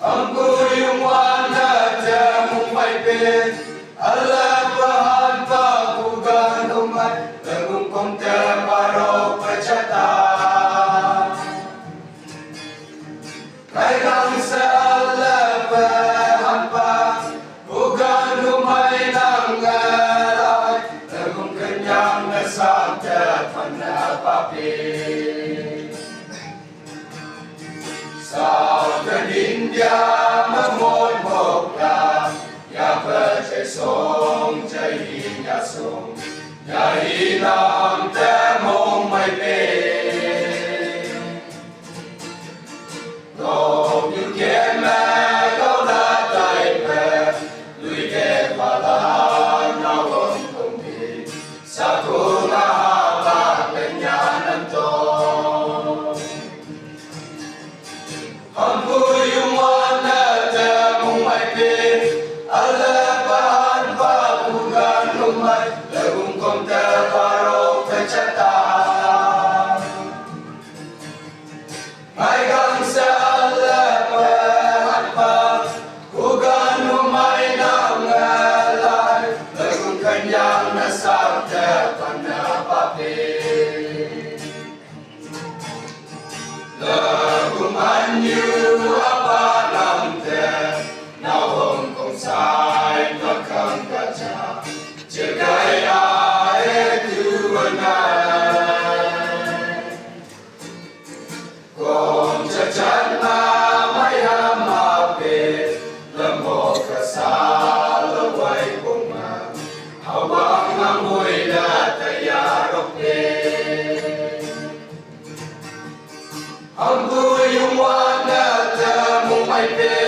Aku yung wana jamong may pin Alapahan pa kugan umay Nagungkong te paro pachata Kailang sa alapahan pa Kugan umay nang alay Nagung kanyang nasagda panapapin Southern India một một ca nhà vợ chạy sông chạy nhà sông nhà đi nam té mong mây về đồ như kia mẹ câu đã tay về lui kề và la nào không đi sa thu na ba bên nhà nằm to Aku yung wana jamong may pin Alapahan pa kugan umay Lagong komte paro pechata May gang sa alapahan pa Kugan umay nang alay Lagong kanyang nasagda panapapin Lagong anyu apa namte Nào hồng công sai nó không cả cha Chưa cái ai tu anai Công cha chắn na mai ham ma bê Lâm hồ cả xa lâm quay cùng mà Hào băng ngang mùi đã tay ya rốc bê Aku yung wana jamong may pin